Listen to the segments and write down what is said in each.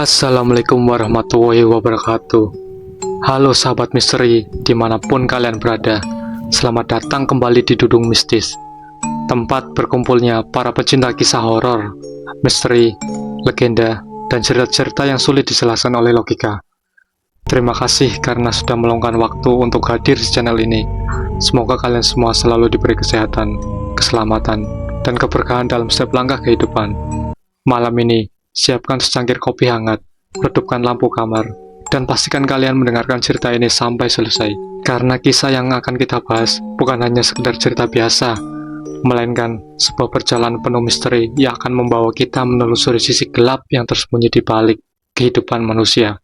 Assalamualaikum warahmatullahi wabarakatuh. Halo sahabat misteri dimanapun kalian berada. Selamat datang kembali di Dudung Mistis, tempat berkumpulnya para pecinta kisah horor, misteri, legenda, dan cerita-cerita yang sulit dijelaskan oleh logika. Terima kasih karena sudah meluangkan waktu untuk hadir di channel ini. Semoga kalian semua selalu diberi kesehatan, keselamatan, dan keberkahan dalam setiap langkah kehidupan. Malam ini, siapkan secangkir kopi hangat, redupkan lampu kamar, dan pastikan kalian mendengarkan cerita ini sampai selesai. Karena kisah yang akan kita bahas bukan hanya sekedar cerita biasa, melainkan sebuah perjalanan penuh misteri yang akan membawa kita menelusuri sisi gelap yang tersembunyi di balik kehidupan manusia.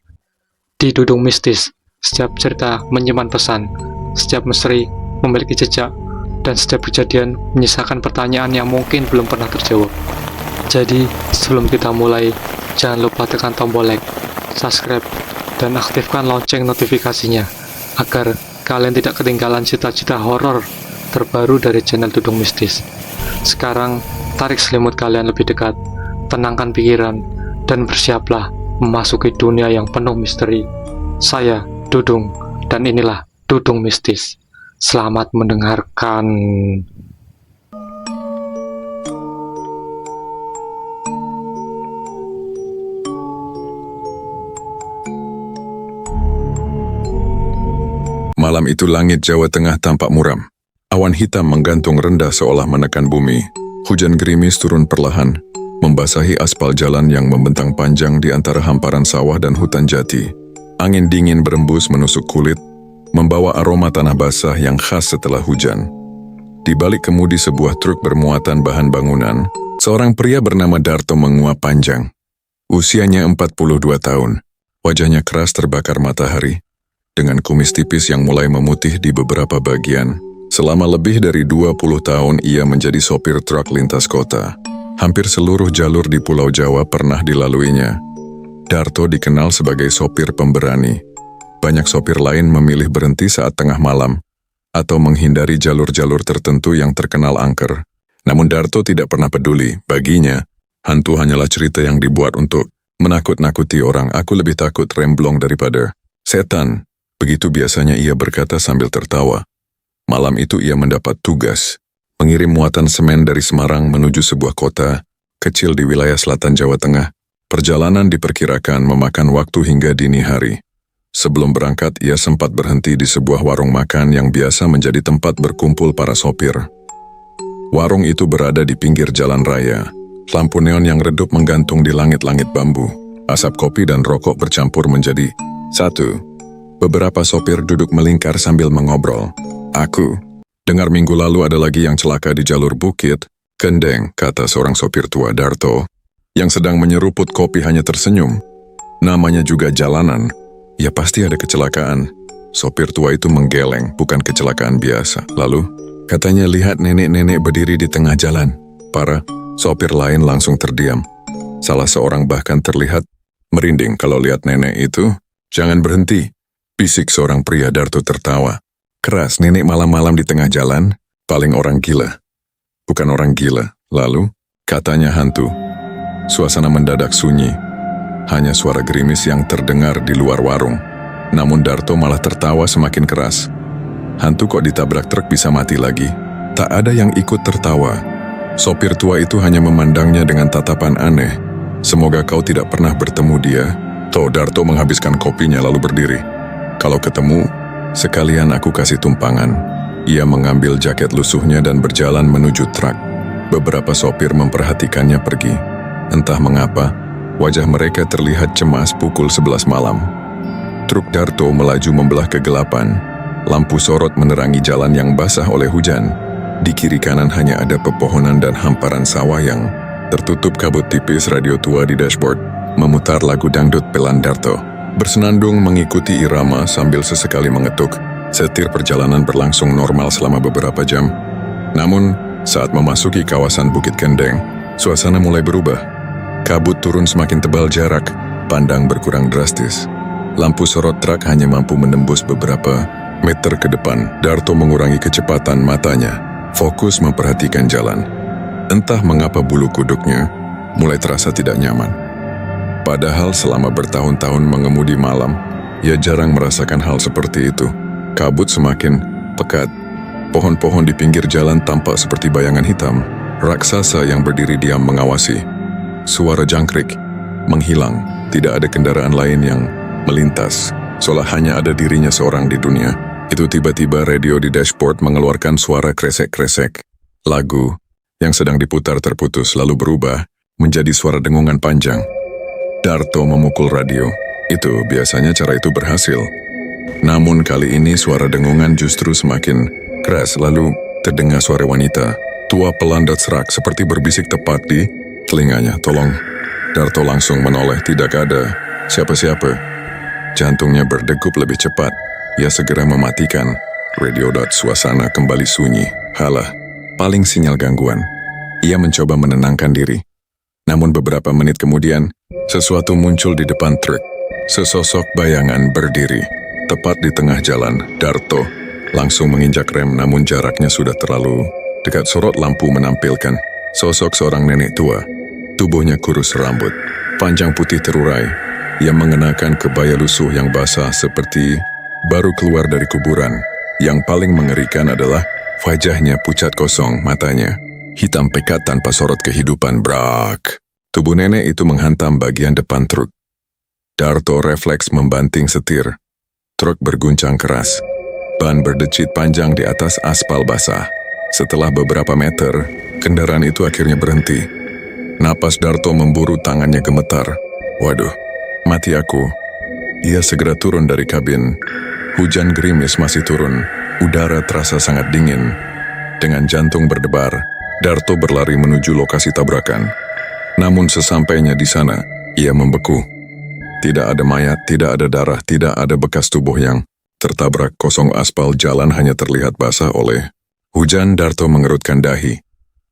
Di Dudung Mistis, setiap cerita menyimpan pesan, setiap misteri memiliki jejak, dan setiap kejadian menyisakan pertanyaan yang mungkin belum pernah terjawab. Jadi, sebelum kita mulai, jangan lupa tekan tombol like, subscribe, dan aktifkan lonceng notifikasinya, agar kalian tidak ketinggalan cerita-cerita horor terbaru dari channel Dudung Mistis. Sekarang, tarik selimut kalian lebih dekat, tenangkan pikiran, dan bersiaplah memasuki dunia yang penuh misteri. Saya, Dudung, dan inilah Dudung Mistis. Selamat mendengarkan. Malam itu langit Jawa Tengah tampak muram. Awan hitam menggantung rendah seolah menekan bumi. Hujan gerimis turun perlahan, membasahi aspal jalan yang membentang panjang di antara hamparan sawah dan hutan jati. Angin dingin berembus menusuk kulit, membawa aroma tanah basah yang khas setelah hujan. Di balik kemudi sebuah truk bermuatan bahan bangunan, seorang pria bernama Darto menguap panjang. Usianya 42 tahun, wajahnya keras terbakar matahari, dengan kumis tipis yang mulai memutih di beberapa bagian. Selama lebih dari 20 tahun ia menjadi sopir truk lintas kota. Hampir seluruh jalur di Pulau Jawa pernah dilaluinya. Darto dikenal sebagai sopir pemberani. Banyak sopir lain memilih berhenti saat tengah malam atau menghindari jalur-jalur tertentu yang terkenal angker. Namun Darto tidak pernah peduli. Baginya, hantu hanyalah cerita yang dibuat untuk menakut-nakuti orang. Aku lebih takut remblong daripada setan. Begitu biasanya ia berkata sambil tertawa. Malam itu ia mendapat tugas, mengirim muatan semen dari Semarang menuju sebuah kota kecil di wilayah selatan Jawa Tengah. Perjalanan diperkirakan memakan waktu hingga dini hari. Sebelum berangkat, ia sempat berhenti di sebuah warung makan yang biasa menjadi tempat berkumpul para sopir. Warung itu berada di pinggir jalan raya. Lampu neon yang redup menggantung di langit-langit bambu. Asap kopi dan rokok bercampur menjadi satu. Beberapa sopir duduk melingkar sambil mengobrol. Aku dengar minggu lalu ada lagi yang celaka di jalur Bukit Kendeng, kata seorang sopir tua Darto, yang sedang menyeruput kopi hanya tersenyum. Namanya juga jalanan, ya pasti ada kecelakaan. Sopir tua itu menggeleng, bukan kecelakaan biasa. Lalu, katanya lihat nenek-nenek berdiri di tengah jalan. Para sopir lain langsung terdiam. Salah seorang bahkan terlihat merinding kalau lihat nenek itu. Jangan berhenti, bisik seorang pria. Darto tertawa keras. Nenek malam-malam di tengah jalan, paling orang gila. Bukan orang gila. Lalu, katanya hantu. Suasana mendadak sunyi. Hanya suara gerimis yang terdengar di luar warung. Namun Darto malah tertawa semakin keras. Hantu kok ditabrak truk bisa mati lagi? Tak ada yang ikut tertawa. Sopir tua itu hanya memandangnya dengan tatapan aneh. Semoga kau tidak pernah bertemu dia. Toh Darto menghabiskan kopinya lalu berdiri. Kalau ketemu, sekalian aku kasih tumpangan. Ia mengambil jaket lusuhnya dan berjalan menuju truk. Beberapa sopir memperhatikannya pergi. Entah mengapa, wajah mereka terlihat cemas. Pukul 11 malam. Truk Darto melaju membelah kegelapan. Lampu sorot menerangi jalan yang basah oleh hujan. Di kiri kanan hanya ada pepohonan dan hamparan sawah yang tertutup kabut tipis. Radio tua di dashboard memutar lagu dangdut pelan Darto. Bersenandung mengikuti irama sambil sesekali mengetuk. Setir perjalanan berlangsung normal selama beberapa jam. Namun, saat memasuki kawasan Bukit Kendeng, suasana mulai berubah. Kabut turun semakin tebal, jarak pandang berkurang drastis. Lampu sorot truk hanya mampu menembus beberapa meter ke depan. Darto mengurangi kecepatan matanya, fokus memperhatikan jalan. Entah mengapa bulu kuduknya mulai terasa tidak nyaman. Padahal selama bertahun-tahun mengemudi malam, ia jarang merasakan hal seperti itu. Kabut semakin pekat. Pohon-pohon di pinggir jalan tampak seperti bayangan hitam. Raksasa yang berdiri diam mengawasi. Suara jangkrik menghilang. Tidak ada kendaraan lain yang melintas. Seolah hanya ada dirinya seorang di dunia. Itu tiba-tiba radio di dashboard mengeluarkan suara kresek-kresek. Lagu yang sedang diputar terputus lalu berubah menjadi suara dengungan panjang. Darto memukul radio. Itu biasanya cara itu berhasil. Namun kali ini suara dengungan justru semakin keras lalu terdengar suara wanita. Tua pelandat serak seperti berbisik tepat di telinganya. Tolong. Darto langsung menoleh, tidak ada siapa-siapa. Jantungnya berdegup lebih cepat. Ia segera mematikan radio. Suasana kembali sunyi. Halah, paling sinyal gangguan. Ia mencoba menenangkan diri. Namun beberapa menit kemudian, sesuatu muncul di depan truk. Sesosok bayangan berdiri. Tepat di tengah jalan, Darto langsung menginjak rem namun jaraknya sudah terlalu dekat. Sorot lampu menampilkan sosok seorang nenek tua. Tubuhnya kurus, rambut panjang putih terurai. Ia mengenakan kebaya lusuh yang basah seperti baru keluar dari kuburan. Yang paling mengerikan adalah wajahnya pucat kosong, matanya hitam pekat tanpa sorot kehidupan. Brak! Tubuh nenek itu menghantam bagian depan truk. Darto refleks membanting setir. Truk berguncang keras. Ban berdecit panjang di atas aspal basah. Setelah beberapa meter, kendaraan itu akhirnya berhenti. Napas Darto memburu, tangannya gemetar. Waduh, mati aku. Ia segera turun dari kabin. Hujan gerimis masih turun. Udara terasa sangat dingin. Dengan jantung berdebar, Darto berlari menuju lokasi tabrakan. Namun sesampainya di sana, ia membeku. Tidak ada mayat, tidak ada darah, tidak ada bekas tubuh yang tertabrak. Kosong aspal jalan hanya terlihat basah oleh hujan. Darto mengerutkan dahi.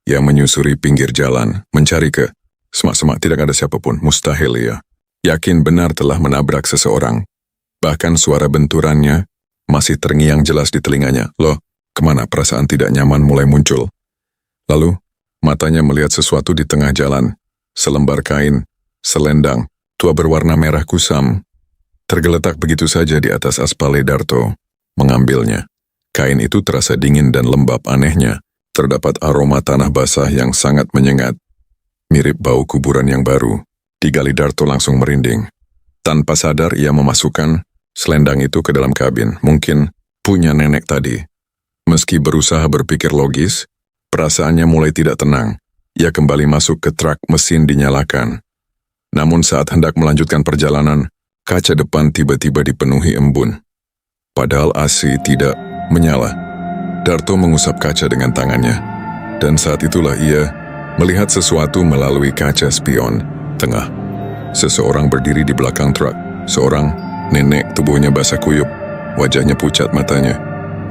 Ia menyusuri pinggir jalan, mencari ke semak-semak. Tidak ada siapapun, mustahil ia yakin benar telah menabrak seseorang. Bahkan suara benturannya masih terngiang jelas di telinganya. Loh, kemana? Perasaan tidak nyaman mulai muncul. Lalu, matanya melihat sesuatu di tengah jalan. Selembar kain, selendang, tua berwarna merah kusam, tergeletak begitu saja di atas aspal. Darto mengambilnya. Kain itu terasa dingin dan lembab. Anehnya, terdapat aroma tanah basah yang sangat menyengat. Mirip bau kuburan yang baru. Digali, Darto langsung merinding. Tanpa sadar ia memasukkan selendang itu ke dalam kabin. Mungkin punya nenek tadi. Meski berusaha berpikir logis, perasaannya mulai tidak tenang. Ia kembali masuk ke truk, mesin dinyalakan. Namun saat hendak melanjutkan perjalanan, kaca depan tiba-tiba dipenuhi embun. Padahal AC tidak menyala. Darto mengusap kaca dengan tangannya. Dan saat itulah ia melihat sesuatu melalui kaca spion. Tengah, seseorang berdiri di belakang truk. Seorang nenek, tubuhnya basah kuyup. Wajahnya pucat, matanya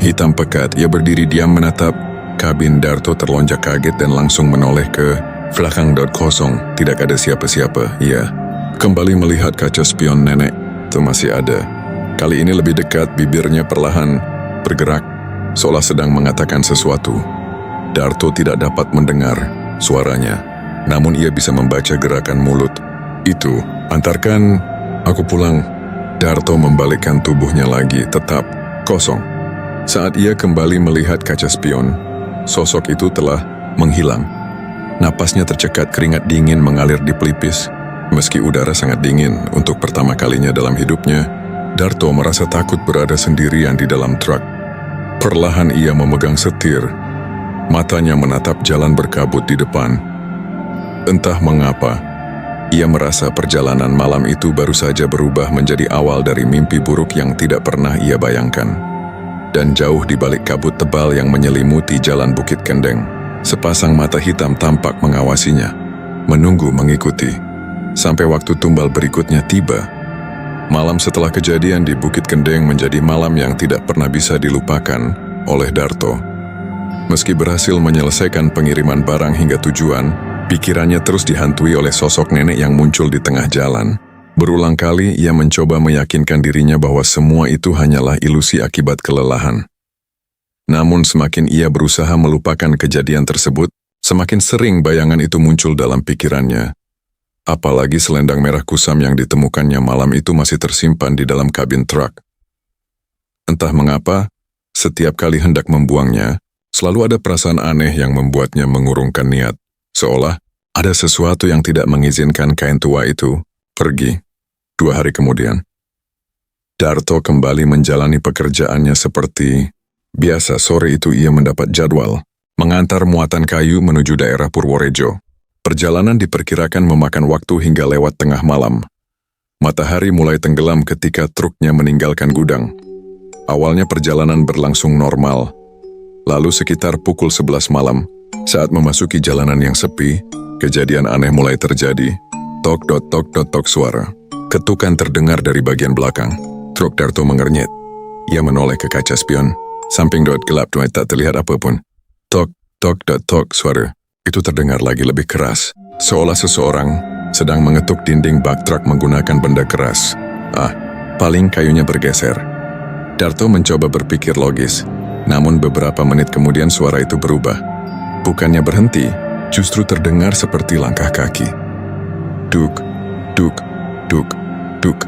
hitam pekat. Ia berdiri diam menatap kabin. Darto terlonjak kaget dan langsung menoleh ke belakang. Kosong, tidak ada siapa-siapa. Ia kembali melihat kaca spion. Nenek itu masih ada. Kali ini lebih dekat, bibirnya perlahan bergerak, seolah sedang mengatakan sesuatu. Darto tidak dapat mendengar suaranya, namun ia bisa membaca gerakan mulut. Itu, antarkan aku pulang. Darto membalikkan tubuhnya lagi, tetap kosong. Saat ia kembali melihat kaca spion, sosok itu telah menghilang. Napasnya tercekat, keringat dingin mengalir di pelipis. Meski udara sangat dingin, untuk pertama kalinya dalam hidupnya, Darto merasa takut berada sendirian di dalam truk. Perlahan ia memegang setir. Matanya menatap jalan berkabut di depan. Entah mengapa, ia merasa perjalanan malam itu baru saja berubah menjadi awal dari mimpi buruk yang tidak pernah ia bayangkan. Dan jauh di balik kabut tebal yang menyelimuti jalan Bukit Kendeng, sepasang mata hitam tampak mengawasinya, menunggu, mengikuti, sampai waktu tumbal berikutnya tiba. Malam setelah kejadian di Bukit Kendeng menjadi malam yang tidak pernah bisa dilupakan oleh Darto. Meski berhasil menyelesaikan pengiriman barang hingga tujuan, pikirannya terus dihantui oleh sosok nenek yang muncul di tengah jalan. Berulang kali ia mencoba meyakinkan dirinya bahwa semua itu hanyalah ilusi akibat kelelahan. Namun semakin ia berusaha melupakan kejadian tersebut, semakin sering bayangan itu muncul dalam pikirannya. Apalagi selendang merah kusam yang ditemukannya malam itu masih tersimpan di dalam kabin truk. Entah mengapa, setiap kali hendak membuangnya, selalu ada perasaan aneh yang membuatnya mengurungkan niat, seolah ada sesuatu yang tidak mengizinkan kain tua itu pergi. 2 hari kemudian, Darto kembali menjalani pekerjaannya seperti biasa. Sore itu ia mendapat jadwal mengantar muatan kayu menuju daerah Purworejo. Perjalanan diperkirakan memakan waktu hingga lewat tengah malam. Matahari mulai tenggelam ketika truknya meninggalkan gudang. Awalnya perjalanan berlangsung normal. Lalu sekitar pukul 11 malam, saat memasuki jalanan yang sepi, kejadian aneh mulai terjadi. Tok dot tok dot tok suara. Ketukan terdengar dari bagian belakang. Truk Darto mengernyit. Ia menoleh ke kaca spion. Samping dot gelap tak terlihat apapun. Tok tok dot tok suara. Itu terdengar lagi lebih keras, seolah seseorang sedang mengetuk dinding bak truk menggunakan benda keras. Paling kayunya bergeser. Darto mencoba berpikir logis, namun beberapa menit kemudian suara itu berubah. Bukannya berhenti, justru terdengar seperti langkah kaki. Duk, duk, duk, duk.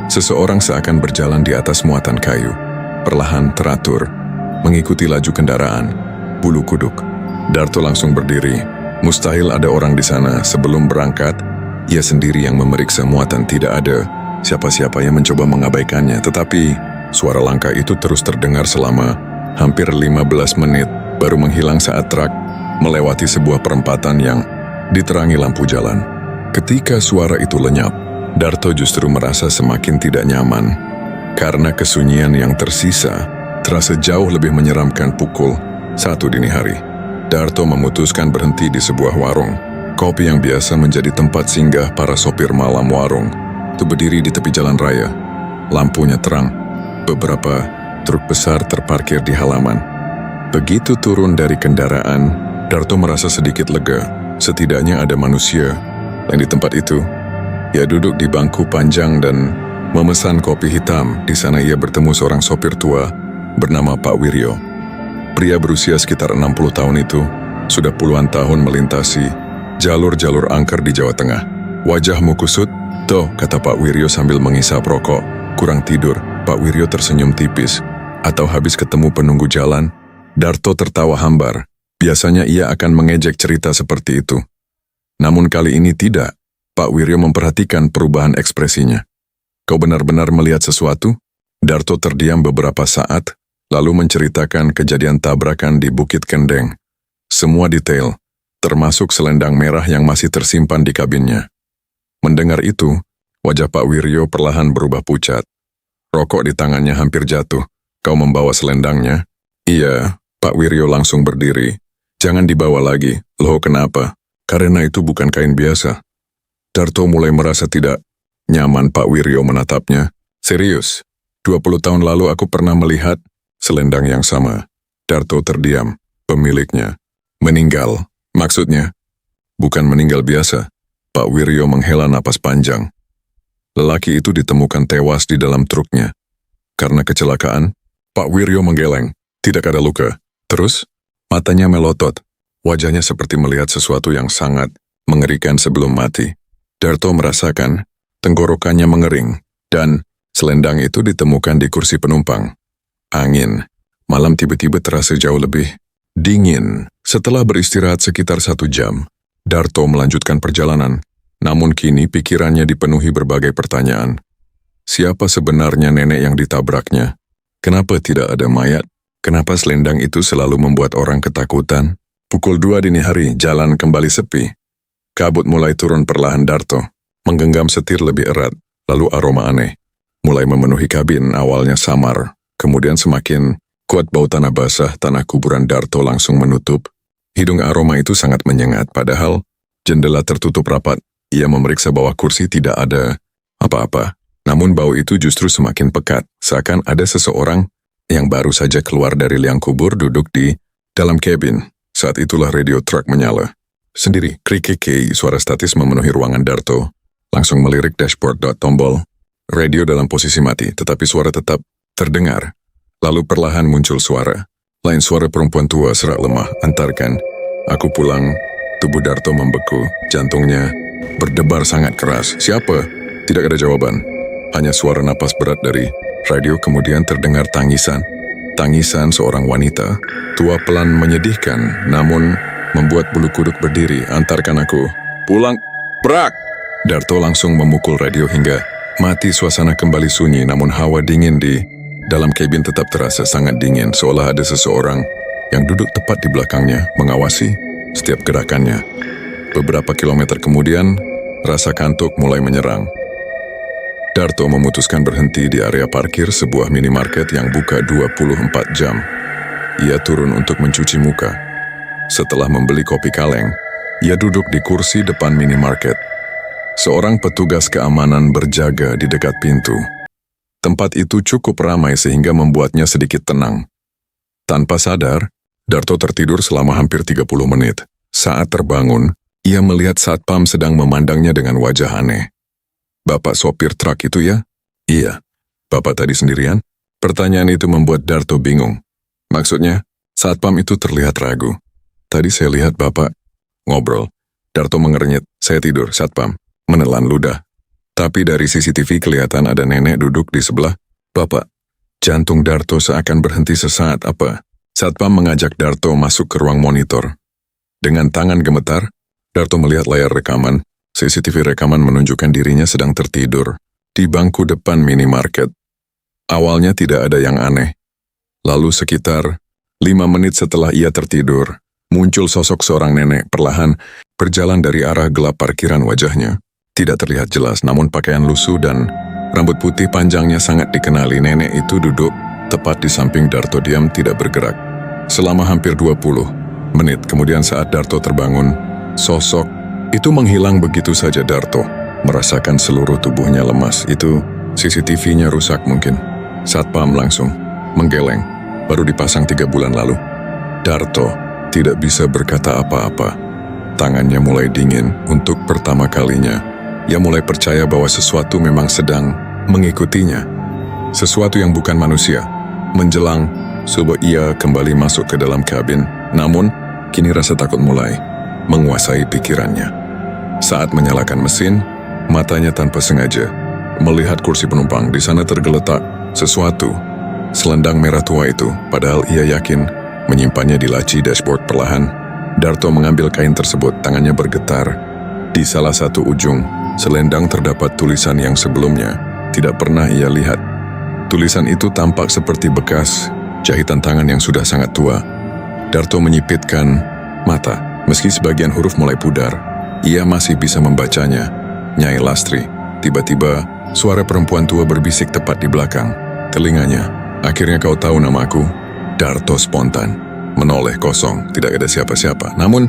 Seseorang seakan berjalan di atas muatan kayu, perlahan teratur, mengikuti laju kendaraan, bulu kuduk. Darto langsung berdiri. Mustahil ada orang di sana. Sebelum berangkat, ia sendiri yang memeriksa muatan. Tidak ada siapa-siapa yang mencoba mengabaikannya. Tetapi suara langkah itu terus terdengar selama hampir 15 menit, baru menghilang saat truk melewati sebuah perempatan yang diterangi lampu jalan. Ketika suara itu lenyap, Darto justru merasa semakin tidak nyaman, karena kesunyian yang tersisa terasa jauh lebih menyeramkan. Pukul 1 dini hari, Darto memutuskan berhenti di sebuah warung kopi yang biasa menjadi tempat singgah para sopir malam. Warung itu berdiri di tepi jalan raya. Lampunya terang. Beberapa truk besar terparkir di halaman. Begitu turun dari kendaraan, Darto merasa sedikit lega. Setidaknya ada manusia yang di tempat itu. Ia duduk di bangku panjang dan memesan kopi hitam. Di sana ia bertemu seorang sopir tua bernama Pak Wiryo. Pria berusia sekitar 60 tahun itu sudah puluhan tahun melintasi jalur-jalur angker di Jawa Tengah. Wajahmu kusut, toh, kata Pak Wiryo sambil mengisap rokok. Kurang tidur, Pak Wiryo tersenyum tipis. Atau habis ketemu penunggu jalan? Darto tertawa hambar. Biasanya ia akan mengejek cerita seperti itu. Namun kali ini tidak. Pak Wiryo memperhatikan perubahan ekspresinya. Kau benar-benar melihat sesuatu? Darto terdiam beberapa saat, lalu menceritakan kejadian tabrakan di Bukit Kendeng. Semua detail, termasuk selendang merah yang masih tersimpan di kabinnya. Mendengar itu, wajah Pak Wiryo perlahan berubah pucat. Rokok di tangannya hampir jatuh. Kau membawa selendangnya? Iya, Pak Wiryo langsung berdiri. Jangan dibawa lagi. Loh, kenapa? Karena itu bukan kain biasa. Darto mulai merasa tidak nyaman. Pak Wiryo menatapnya. Serius, 20 tahun lalu aku pernah melihat selendang yang sama. Darto terdiam. Pemiliknya meninggal. Maksudnya? Bukan meninggal biasa. Pak Wiryo menghela napas panjang. Lelaki itu ditemukan tewas di dalam truknya. Karena kecelakaan, Pak Wiryo menggeleng. Tidak ada luka. Terus, matanya melotot. Wajahnya seperti melihat sesuatu yang sangat mengerikan sebelum mati. Darto merasakan tenggorokannya mengering, dan selendang itu ditemukan di kursi penumpang. Angin malam tiba-tiba terasa jauh lebih dingin. Setelah beristirahat sekitar 1 jam, Darto melanjutkan perjalanan. Namun kini pikirannya dipenuhi berbagai pertanyaan. Siapa sebenarnya nenek yang ditabraknya? Kenapa tidak ada mayat? Kenapa selendang itu selalu membuat orang ketakutan? Pukul 2 dini hari, jalan kembali sepi. Kabut mulai turun perlahan. Darto menggenggam setir lebih erat, lalu aroma aneh mulai memenuhi kabin. Awalnya samar, kemudian semakin kuat bau tanah basah. Tanah kuburan Darto langsung menutup. Hidung aroma itu sangat menyengat, padahal jendela tertutup rapat. Ia memeriksa bawah kursi, tidak ada apa-apa. Namun bau itu justru semakin pekat, seakan ada seseorang yang baru saja keluar dari liang kubur duduk di dalam kabin. Saat itulah radio truk menyala. Sendiri, krik-krik, suara statis memenuhi ruangan Darto. Langsung melirik dashboard. Tombol radio dalam posisi mati, tetapi suara tetap terdengar. Lalu perlahan muncul suara. Lain suara perempuan tua serak lemah. Antarkan aku pulang. Tubuh Darto membeku, jantungnya berdebar sangat keras. Siapa? Tidak ada jawaban. Hanya suara napas berat dari radio, kemudian terdengar tangisan. Tangisan seorang wanita, tua pelan menyedihkan, namun membuat bulu kuduk berdiri. Antarkan aku. Pulang. Brak! Darto langsung memukul radio hingga mati. Suasana kembali sunyi, namun hawa dingin di dalam kabin tetap terasa sangat dingin, seolah ada seseorang yang duduk tepat di belakangnya, mengawasi setiap gerakannya. Beberapa kilometer kemudian, rasa kantuk mulai menyerang. Darto memutuskan berhenti di area parkir sebuah minimarket yang buka 24 jam. Ia turun untuk mencuci muka. Setelah membeli kopi kaleng, ia duduk di kursi depan minimarket. Seorang petugas keamanan berjaga di dekat pintu. Tempat itu cukup ramai sehingga membuatnya sedikit tenang. Tanpa sadar, Darto tertidur selama hampir 30 menit. Saat terbangun, ia melihat satpam sedang memandangnya dengan wajah aneh. Bapak sopir truk itu ya? Iya. Bapak tadi sendirian? Pertanyaan itu membuat Darto bingung. Maksudnya, satpam itu terlihat ragu. Tadi saya lihat Bapak ngobrol. Darto mengernyit. Saya tidur, satpam. Menelan ludah. Tapi dari CCTV kelihatan ada nenek duduk di sebelah. Bapak, jantung Darto seakan berhenti sesaat. Apa? Satpam mengajak Darto masuk ke ruang monitor. Dengan tangan gemetar, Darto melihat layar rekaman. CCTV rekaman menunjukkan dirinya sedang tertidur di bangku depan minimarket. Awalnya tidak ada yang aneh. Lalu sekitar 5 menit setelah ia tertidur, muncul sosok seorang nenek perlahan berjalan dari arah gelap parkiran. Wajahnya tidak terlihat jelas, namun pakaian lusuh dan rambut putih panjangnya sangat dikenali. Nenek itu duduk tepat di samping Darto, diam tidak bergerak. Selama hampir 20 menit kemudian saat Darto terbangun, sosok itu menghilang begitu saja. Darto merasakan seluruh tubuhnya lemas. Itu CCTV-nya rusak mungkin. Satpam langsung menggeleng. Baru dipasang 3 bulan lalu. Darto tidak bisa berkata apa-apa. Tangannya mulai dingin. Untuk pertama kalinya, ia mulai percaya bahwa sesuatu memang sedang mengikutinya. Sesuatu yang bukan manusia. Menjelang subuh ia kembali masuk ke dalam kabin. Namun, kini rasa takut mulai menguasai pikirannya. Saat menyalakan mesin, matanya tanpa sengaja melihat kursi penumpang. Di sana tergeletak sesuatu. Selendang merah tua itu, padahal ia yakin menyimpannya di laci dashboard. Perlahan, Darto mengambil kain tersebut. Tangannya bergetar. Di salah satu ujung selendang terdapat tulisan yang sebelumnya tidak pernah ia lihat. Tulisan itu tampak seperti bekas jahitan tangan yang sudah sangat tua. Darto menyipitkan mata. Meski sebagian huruf mulai pudar, ia masih bisa membacanya. Nyai Lastri. Tiba-tiba, suara perempuan tua berbisik tepat di belakang telinganya. Akhirnya kau tahu namaku? Darto spontan menoleh kosong, tidak ada siapa-siapa. Namun,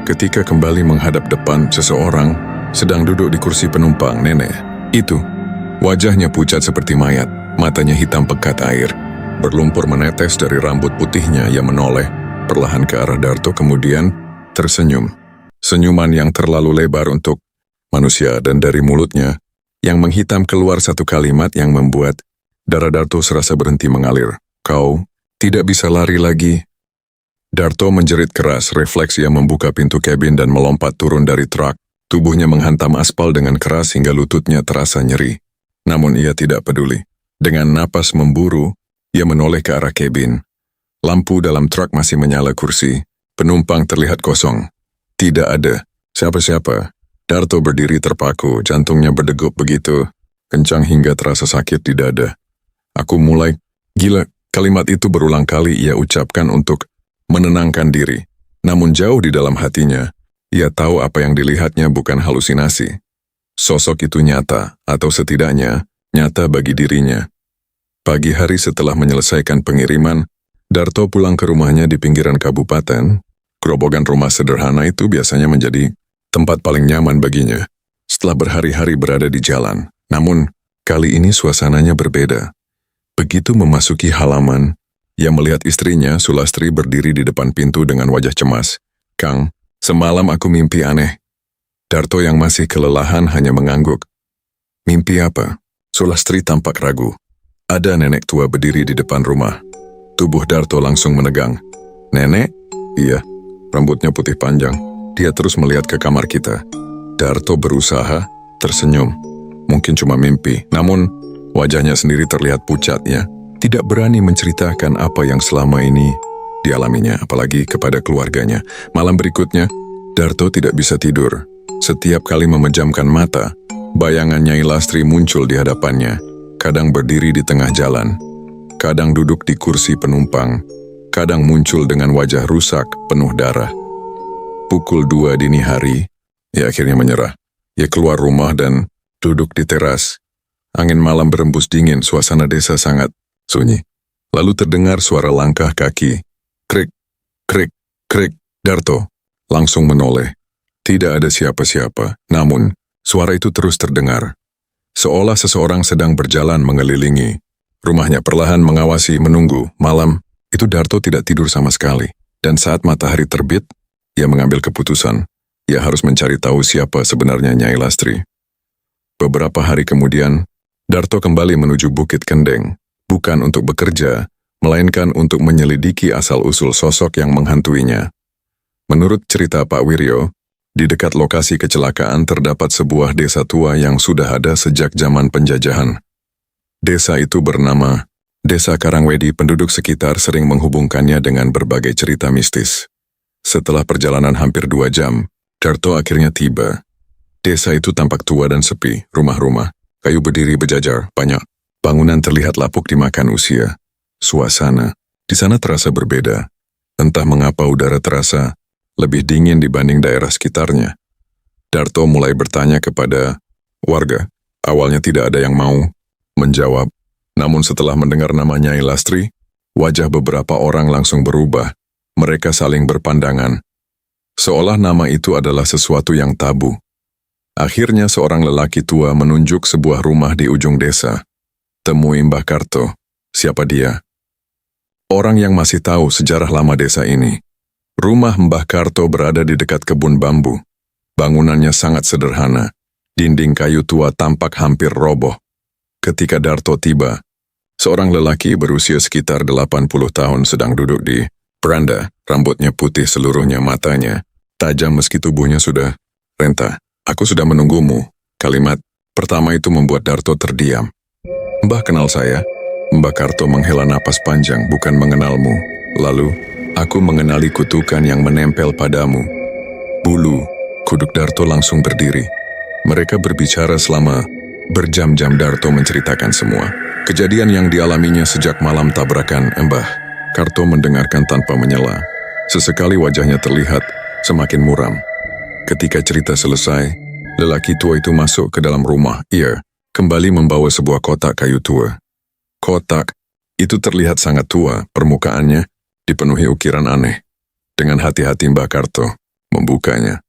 ketika kembali menghadap depan, seseorang sedang duduk di kursi penumpang. Nenek itu, wajahnya pucat seperti mayat, matanya hitam pekat air, berlumpur menetes dari rambut putihnya. Ia menoleh perlahan ke arah Darto, kemudian tersenyum. Senyuman yang terlalu lebar untuk manusia, dan dari mulutnya yang menghitam keluar satu kalimat yang membuat darah Darto serasa berhenti mengalir. Kau tidak bisa lari lagi. Darto menjerit keras. Refleks ia membuka pintu kabin dan melompat turun dari truk. Tubuhnya menghantam aspal dengan keras hingga lututnya terasa nyeri. Namun ia tidak peduli. Dengan napas memburu, ia menoleh ke arah kabin. Lampu dalam truk masih menyala. Kursi penumpang terlihat kosong. Tidak ada siapa-siapa. Darto berdiri terpaku. Jantungnya berdegup begitu kencang hingga terasa sakit di dada. Aku mulai gila. Kalimat itu berulang kali ia ucapkan untuk menenangkan diri. Namun jauh di dalam hatinya, ia tahu apa yang dilihatnya bukan halusinasi. Sosok itu nyata, atau setidaknya nyata bagi dirinya. Pagi hari setelah menyelesaikan pengiriman, Darto pulang ke rumahnya di pinggiran kabupaten. Gerobokan rumah sederhana itu biasanya menjadi tempat paling nyaman baginya setelah berhari-hari berada di jalan. Namun, kali ini suasananya berbeda. Begitu memasuki halaman, ia melihat istrinya, Sulastri, berdiri di depan pintu dengan wajah cemas. Kang, semalam aku mimpi aneh. Darto yang masih kelelahan hanya mengangguk. Mimpi apa? Sulastri tampak ragu. Ada nenek tua berdiri di depan rumah. Tubuh Darto langsung menegang. Nenek? Iya, rambutnya putih panjang. Dia terus melihat ke kamar kita. Darto berusaha tersenyum. Mungkin cuma mimpi, namun wajahnya sendiri terlihat pucat ya. Tidak berani menceritakan apa yang selama ini dialaminya, apalagi kepada keluarganya. Malam berikutnya, Darto tidak bisa tidur. Setiap kali memejamkan mata, bayangan Nyai Lastri muncul di hadapannya. Kadang berdiri di tengah jalan, kadang duduk di kursi penumpang, kadang muncul dengan wajah rusak, penuh darah. Pukul 2 dini hari, ia akhirnya menyerah. Ia keluar rumah dan duduk di teras. Angin malam berembus dingin, suasana desa sangat sunyi. Lalu terdengar suara langkah kaki. Krik, krik, krik. Darto langsung menoleh. Tidak ada siapa-siapa, namun suara itu terus terdengar. Seolah seseorang sedang berjalan mengelilingi. Rumahnya perlahan mengawasi, menunggu. Malam itu Darto tidak tidur sama sekali. Dan saat matahari terbit, ia mengambil keputusan. Ia harus mencari tahu siapa sebenarnya Nyai Lastri. Beberapa hari kemudian, Darto kembali menuju Bukit Kendeng. Bukan untuk bekerja, melainkan untuk menyelidiki asal-usul sosok yang menghantuinya. Menurut cerita Pak Wiryo, di dekat lokasi kecelakaan terdapat sebuah desa tua yang sudah ada sejak zaman penjajahan. Desa itu bernama Desa Karangwedi. Penduduk sekitar sering menghubungkannya dengan berbagai cerita mistis. Setelah perjalanan hampir 2 jam, Darto akhirnya tiba. Desa itu tampak tua dan sepi, rumah-rumah, kayu berdiri berjajar, banyak. Bangunan terlihat lapuk dimakan usia. Suasana di sana terasa berbeda. Entah mengapa udara terasa lebih dingin dibanding daerah sekitarnya. Darto mulai bertanya kepada warga. Awalnya tidak ada yang mau menjawab. Namun setelah mendengar nama Nyai Lastri, wajah beberapa orang langsung berubah. Mereka saling berpandangan. Seolah nama itu adalah sesuatu yang tabu. Akhirnya seorang lelaki tua menunjuk sebuah rumah di ujung desa. Temui Mbah Karto. Siapa dia? Orang yang masih tahu sejarah lama desa ini. Rumah Mbah Karto berada di dekat kebun bambu. Bangunannya sangat sederhana. Dinding kayu tua tampak hampir roboh. Ketika Darto tiba, seorang lelaki berusia sekitar 80 tahun sedang duduk di beranda. Rambutnya putih seluruhnya, matanya tajam meski tubuhnya sudah renta. Aku sudah menunggumu. Kalimat pertama itu membuat Darto terdiam. Mbah kenal saya? Mbah Karto menghela napas panjang. Bukan mengenalmu. Lalu, aku mengenali kutukan yang menempel padamu. Bulu. Kuduk Darto langsung berdiri. Mereka berbicara selama berjam-jam. Darto menceritakan semua kejadian yang dialaminya sejak malam tabrakan. Mbah Karto mendengarkan tanpa menyela. Sesekali wajahnya terlihat semakin muram. Ketika cerita selesai, lelaki tua itu masuk ke dalam rumah. Ia kembali membawa sebuah kotak kayu tua. Kotak itu terlihat sangat tua, permukaannya dipenuhi ukiran aneh. Dengan hati-hati Mbah Karto membukanya.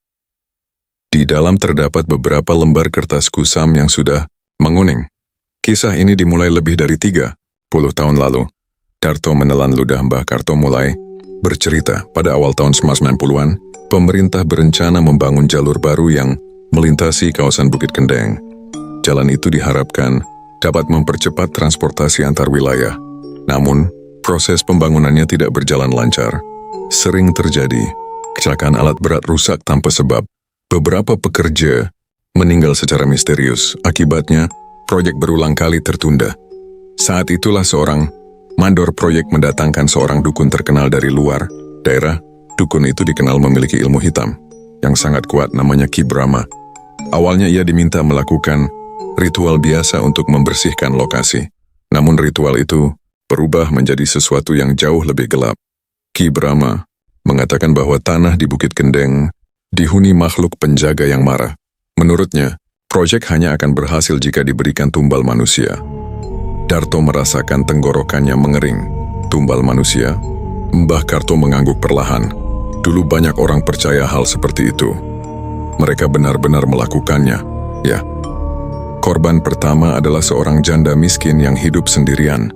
Di dalam terdapat beberapa lembar kertas kusam yang sudah menguning. Kisah ini dimulai lebih dari 30 tahun lalu. Darto menelan ludah. Mbah Karto mulai bercerita. Pada awal tahun 90-an, pemerintah berencana membangun jalur baru yang melintasi kawasan Bukit Kendeng. Jalan itu diharapkan dapat mempercepat transportasi antar wilayah. Namun, proses pembangunannya tidak berjalan lancar. Sering terjadi kecelakaan, alat berat rusak tanpa sebab. Beberapa pekerja meninggal secara misterius. Akibatnya, proyek berulang kali tertunda. Saat itulah seorang mandor proyek mendatangkan seorang dukun terkenal dari luar daerah. Dukun itu dikenal memiliki ilmu hitam yang sangat kuat, namanya Ki Brahma. Awalnya ia diminta melakukan ritual biasa untuk membersihkan lokasi. Namun ritual itu berubah menjadi sesuatu yang jauh lebih gelap. Ki Brahma mengatakan bahwa tanah di Bukit Kendeng dihuni makhluk penjaga yang marah. Menurutnya, proyek hanya akan berhasil jika diberikan tumbal manusia. Darto merasakan tenggorokannya mengering. Tumbal manusia? Mbah Karto mengangguk perlahan. Dulu banyak orang percaya hal seperti itu. Mereka benar-benar melakukannya. Ya, korban pertama adalah seorang janda miskin yang hidup sendirian.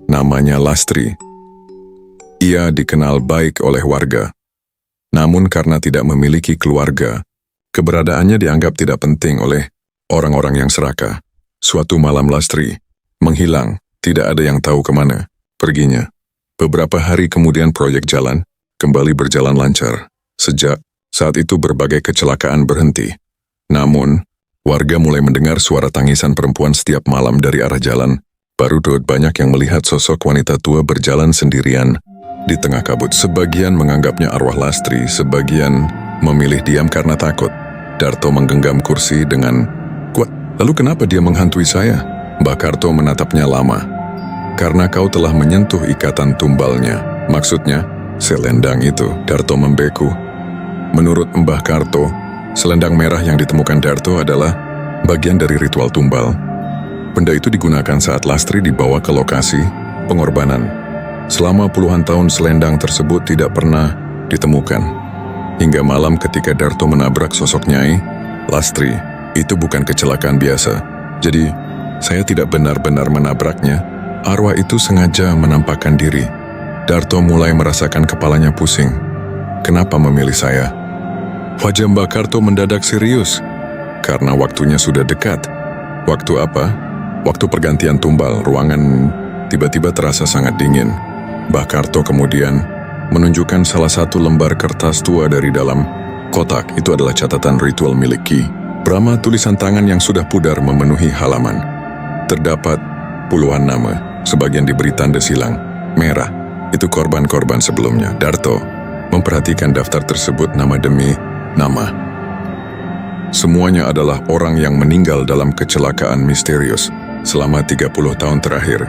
Namanya Lastri. Ia dikenal baik oleh warga. Namun karena tidak memiliki keluarga, keberadaannya dianggap tidak penting oleh orang-orang yang serakah. Suatu malam Lastri menghilang, tidak ada yang tahu kemana perginya. Beberapa hari kemudian proyek jalan kembali berjalan lancar. Sejak saat itu berbagai kecelakaan berhenti. Namun, warga mulai mendengar suara tangisan perempuan setiap malam dari arah jalan. Baru Dod banyak yang melihat sosok wanita tua berjalan sendirian di tengah kabut. Sebagian menganggapnya arwah Lastri, sebagian memilih diam karena takut. Darto menggenggam kursi dengan kuat. Lalu kenapa dia menghantui saya? Mbak Karto menatapnya lama. Karena kau telah menyentuh ikatan tumbalnya. Maksudnya, selendang itu. Darto membeku. Menurut Mbah Karto, selendang merah yang ditemukan Darto adalah bagian dari ritual tumbal. Benda itu digunakan saat Lastri dibawa ke lokasi pengorbanan. Selama puluhan tahun selendang tersebut tidak pernah ditemukan. Hingga malam ketika Darto menabrak sosok Nyai Lastri, itu bukan kecelakaan biasa. Jadi, saya tidak benar-benar menabraknya. Arwah itu sengaja menampakkan diri. Darto mulai merasakan kepalanya pusing. Kenapa memilih saya? Wajah Mbak Karto mendadak serius. Karena waktunya sudah dekat. Waktu apa? Waktu pergantian tumbal, ruangan tiba-tiba terasa sangat dingin. Mbak Karto kemudian menunjukkan salah satu lembar kertas tua dari dalam kotak. Itu adalah catatan ritual milik Ki Brahma. Tulisan tangan yang sudah pudar memenuhi halaman. Terdapat puluhan nama, sebagian diberi tanda silang merah. Itu korban-korban sebelumnya. Darto memperhatikan daftar tersebut nama demi nama. Semuanya adalah orang yang meninggal dalam kecelakaan misterius selama 30 tahun terakhir.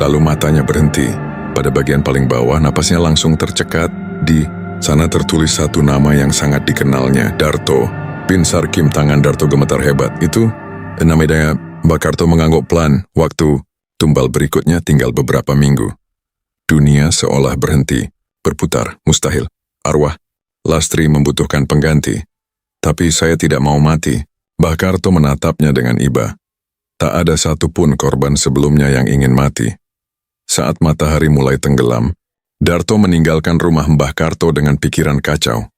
Lalu matanya berhenti. Pada bagian paling bawah, napasnya langsung tercekat. Di sana tertulis satu nama yang sangat dikenalnya, Darto. Pinsar Kim, tangan Darto gemetar hebat. Itu namanya. Mbak Karto mengangguk pelan. Waktu tumbal berikutnya tinggal beberapa minggu. Dunia seolah berhenti berputar. Mustahil. Arwah Lastri membutuhkan pengganti. Tapi saya tidak mau mati. Mbak Karto menatapnya dengan iba. Tak ada satupun korban sebelumnya yang ingin mati. Saat matahari mulai tenggelam, Darto meninggalkan rumah Mbah Karto dengan pikiran kacau.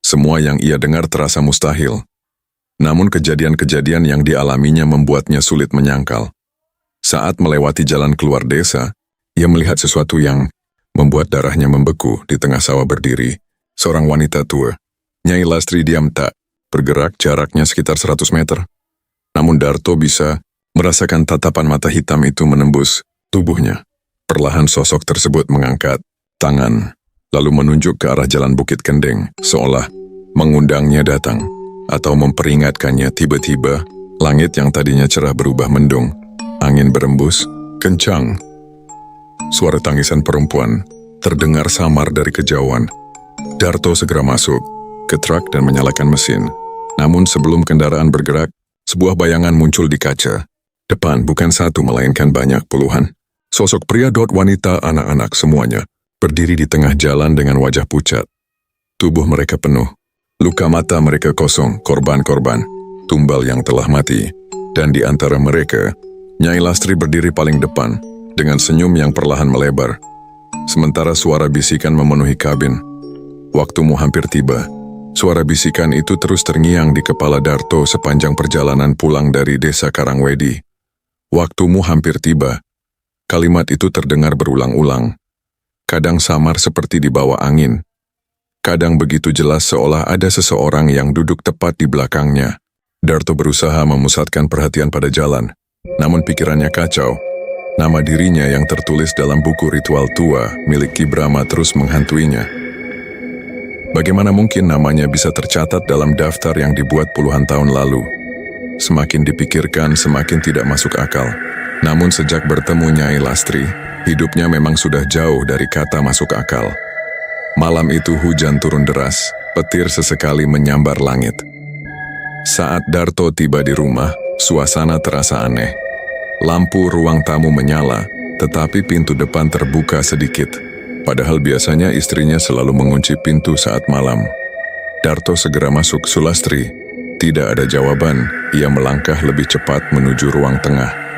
Semua yang ia dengar terasa mustahil. Namun kejadian-kejadian yang dialaminya membuatnya sulit menyangkal. Saat melewati jalan keluar desa, ia melihat sesuatu yang membuat darahnya membeku. Di tengah sawah berdiri seorang wanita tua. Nyai Lastri diam tak bergerak, jaraknya sekitar 100 meter. Namun Darto bisa merasakan tatapan mata hitam itu menembus tubuhnya. Perlahan sosok tersebut mengangkat tangan, lalu menunjuk ke arah jalan Bukit Kendeng, seolah mengundangnya datang, atau memperingatkannya. Tiba-tiba, langit yang tadinya cerah berubah mendung. Angin berembus, kencang. Suara tangisan perempuan terdengar samar dari kejauhan. Darto segera masuk ke truk dan menyalakan mesin. Namun sebelum kendaraan bergerak, sebuah bayangan muncul di kaca. Depan bukan satu melainkan banyak puluhan. Sosok pria, wanita, anak-anak semuanya berdiri di tengah jalan dengan wajah pucat. Tubuh mereka penuh. Luka mata mereka kosong, korban-korban, tumbal yang telah mati. Dan di antara mereka, Nyai Lastri berdiri paling depan, dengan senyum yang perlahan melebar. Sementara suara bisikan memenuhi kabin. Waktumu hampir tiba. Suara bisikan itu terus terngiang di kepala Darto sepanjang perjalanan pulang dari desa Karangwedi. Waktumu hampir tiba. Kalimat itu terdengar berulang-ulang. Kadang samar seperti di bawah angin. Kadang begitu jelas seolah ada seseorang yang duduk tepat di belakangnya. Darto berusaha memusatkan perhatian pada jalan. Namun pikirannya kacau. Nama dirinya yang tertulis dalam buku ritual tua milik Ki Brahma terus menghantuinya. Bagaimana mungkin namanya bisa tercatat dalam daftar yang dibuat puluhan tahun lalu? Semakin dipikirkan, semakin tidak masuk akal. Namun sejak bertemu Nyai Lastri, hidupnya memang sudah jauh dari kata masuk akal. Malam itu hujan turun deras, petir sesekali menyambar langit. Saat Darto tiba di rumah, suasana terasa aneh. Lampu ruang tamu menyala, tetapi pintu depan terbuka sedikit. Padahal biasanya istrinya selalu mengunci pintu saat malam. Darto segera masuk. Sulastri. Tidak ada jawaban, ia melangkah lebih cepat menuju ruang tengah.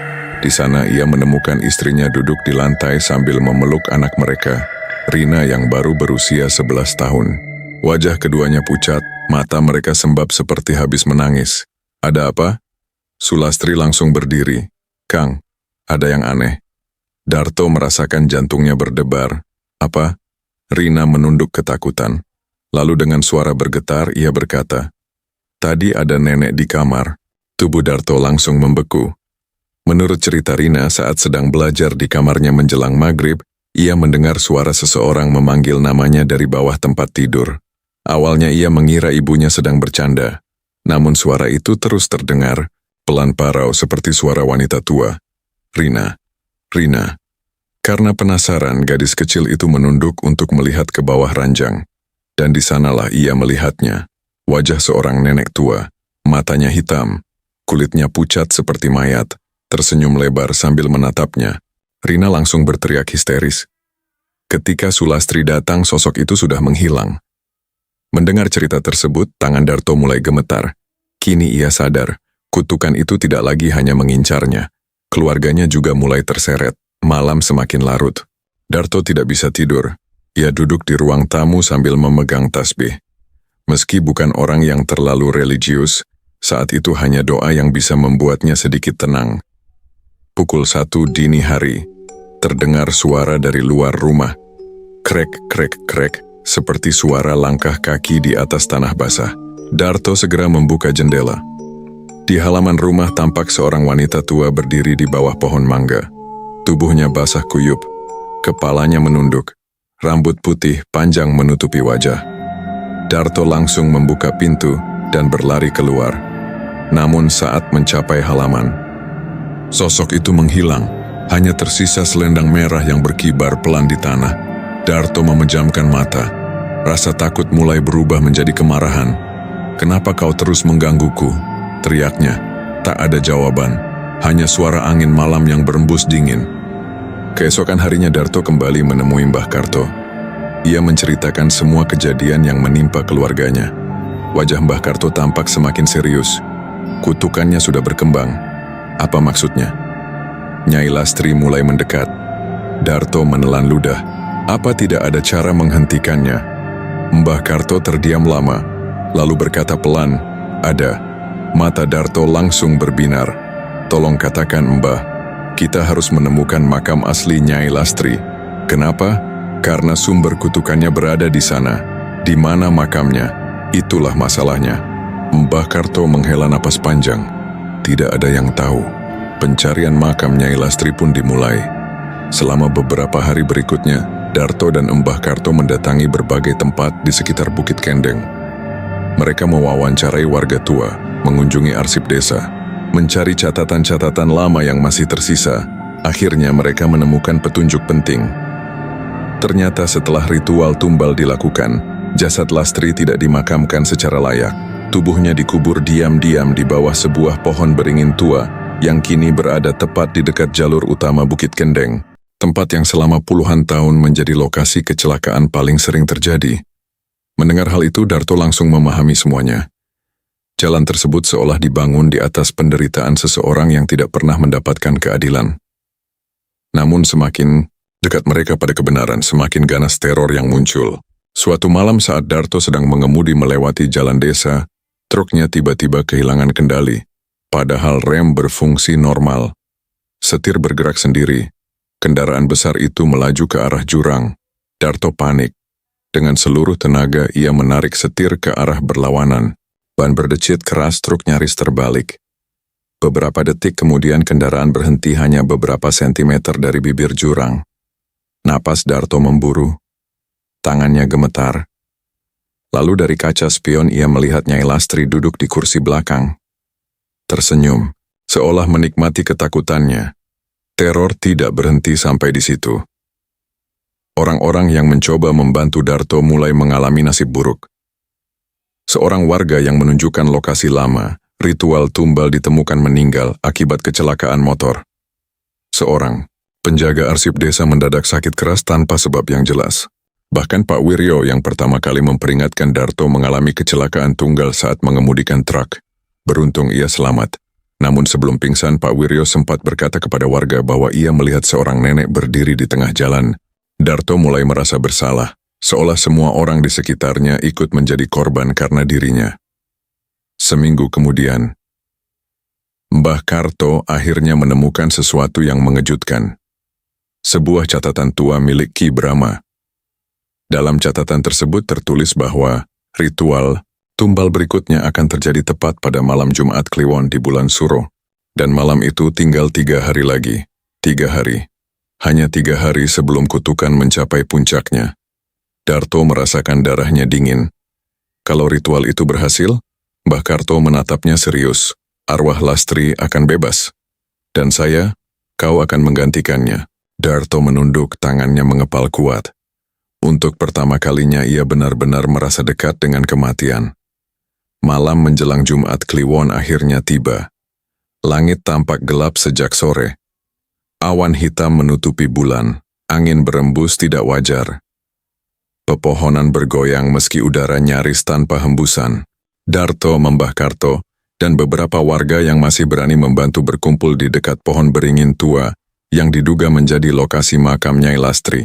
Di sana ia menemukan istrinya duduk di lantai sambil memeluk anak mereka, Rina yang baru berusia 11 tahun. Wajah keduanya pucat, mata mereka sembab seperti habis menangis. Ada apa? Sulastri langsung berdiri. Kang, ada yang aneh. Darto merasakan jantungnya berdebar. Apa? Rina menunduk ketakutan. Lalu dengan suara bergetar ia berkata, Tadi ada nenek di kamar. Tubuh Darto langsung membeku. Menurut cerita Rina, saat sedang belajar di kamarnya menjelang maghrib, ia mendengar suara seseorang memanggil namanya dari bawah tempat tidur. Awalnya ia mengira ibunya sedang bercanda. Namun suara itu terus terdengar, pelan parau seperti suara wanita tua. Rina, Rina. Karena penasaran, gadis kecil itu menunduk untuk melihat ke bawah ranjang. Dan di sanalah ia melihatnya. Wajah seorang nenek tua, matanya hitam, kulitnya pucat seperti mayat, tersenyum lebar sambil menatapnya. Rina langsung berteriak histeris. Ketika Sulastri datang, sosok itu sudah menghilang. Mendengar cerita tersebut, tangan Darto mulai gemetar. Kini ia sadar, kutukan itu tidak lagi hanya mengincarnya. Keluarganya juga mulai terseret. Malam semakin larut. Darto tidak bisa tidur. Ia duduk di ruang tamu sambil memegang tasbih. Meski bukan orang yang terlalu religius, saat itu hanya doa yang bisa membuatnya sedikit tenang. Pukul 1 dini hari, terdengar suara dari luar rumah. Krek, krek, krek, seperti suara langkah kaki di atas tanah basah. Darto segera membuka jendela. Di halaman rumah tampak seorang wanita tua berdiri di bawah pohon mangga. Tubuhnya basah kuyup, kepalanya menunduk, rambut putih panjang menutupi wajah. Darto langsung membuka pintu dan berlari keluar. Namun saat mencapai halaman, sosok itu menghilang, hanya tersisa selendang merah yang berkibar pelan di tanah. Darto memejamkan mata. Rasa takut mulai berubah menjadi kemarahan. "Kenapa kau terus menggangguku?" teriaknya. Tak ada jawaban, hanya suara angin malam yang berembus dingin. Keesokan harinya Darto kembali menemui Mbah Karto. Ia menceritakan semua kejadian yang menimpa keluarganya. Wajah Mbah Karto tampak semakin serius. Kutukannya sudah berkembang. Apa maksudnya? Nyai Lastri mulai mendekat. Darto menelan ludah. Apa tidak ada cara menghentikannya? Mbah Karto terdiam lama, lalu berkata pelan, "Ada." Mata Darto langsung berbinar. "Tolong katakan, Mbah, kita harus menemukan makam asli Nyai Lastri." "Kenapa?" "Karena sumber kutukannya berada di sana." "Di mana makamnya?" "Itulah masalahnya." Mbah Karto menghela napas panjang. Tidak ada yang tahu. Pencarian makam Nyai Lastri pun dimulai. Selama beberapa hari berikutnya, Darto dan Mbah Karto mendatangi berbagai tempat di sekitar Bukit Kendeng. Mereka mewawancarai warga tua, mengunjungi arsip desa, mencari catatan-catatan lama yang masih tersisa. Akhirnya mereka menemukan petunjuk penting. Ternyata setelah ritual tumbal dilakukan, jasad Lastri tidak dimakamkan secara layak. Tubuhnya dikubur diam-diam di bawah sebuah pohon beringin tua yang kini berada tepat di dekat jalur utama Bukit Kendeng, tempat yang selama puluhan tahun menjadi lokasi kecelakaan paling sering terjadi. Mendengar hal itu, Darto langsung memahami semuanya. Jalan tersebut seolah dibangun di atas penderitaan seseorang yang tidak pernah mendapatkan keadilan. Namun semakin dekat mereka pada kebenaran, semakin ganas teror yang muncul. Suatu malam saat Darto sedang mengemudi melewati jalan desa, truknya tiba-tiba kehilangan kendali. Padahal rem berfungsi normal. Setir bergerak sendiri. Kendaraan besar itu melaju ke arah jurang. Darto panik. Dengan seluruh tenaga ia menarik setir ke arah berlawanan. Ban berdecit keras, truk nyaris terbalik. Beberapa detik kemudian kendaraan berhenti hanya beberapa sentimeter dari bibir jurang. Napas Darto memburu. Tangannya gemetar. Lalu dari kaca spion ia melihat Nyai Lastri duduk di kursi belakang. Tersenyum, seolah menikmati ketakutannya. Teror tidak berhenti sampai di situ. Orang-orang yang mencoba membantu Darto mulai mengalami nasib buruk. Seorang warga yang menunjukkan lokasi lama, ritual tumbal ditemukan meninggal akibat kecelakaan motor. Seorang penjaga arsip desa mendadak sakit keras tanpa sebab yang jelas. Bahkan Pak Wiryo yang pertama kali memperingatkan Darto mengalami kecelakaan tunggal saat mengemudikan truk. Beruntung ia selamat. Namun sebelum pingsan, Pak Wiryo sempat berkata kepada warga bahwa ia melihat seorang nenek berdiri di tengah jalan. Darto mulai merasa bersalah, seolah semua orang di sekitarnya ikut menjadi korban karena dirinya. Seminggu kemudian, Mbah Karto akhirnya menemukan sesuatu yang mengejutkan. Sebuah catatan tua milik Ki Brahma. Dalam catatan tersebut tertulis bahwa ritual Tumbal berikutnya akan terjadi tepat pada malam Jumat Kliwon di bulan Suro. Dan malam itu tinggal 3 hari lagi. 3 hari. Hanya 3 hari sebelum kutukan mencapai puncaknya. Darto merasakan darahnya dingin. Kalau ritual itu berhasil, Mbah Karto menatapnya serius. Arwah Lastri akan bebas. Dan saya, kau akan menggantikannya. Darto menunduk, tangannya mengepal kuat. Untuk pertama kalinya ia benar-benar merasa dekat dengan kematian. Malam menjelang Jumat Kliwon akhirnya tiba. Langit tampak gelap sejak sore. Awan hitam menutupi bulan, angin berembus tidak wajar. Pepohonan bergoyang meski udara nyaris tanpa hembusan. Darto, Mbah Karto, dan beberapa warga yang masih berani membantu berkumpul di dekat pohon beringin tua yang diduga menjadi lokasi makam Nyai Lastri.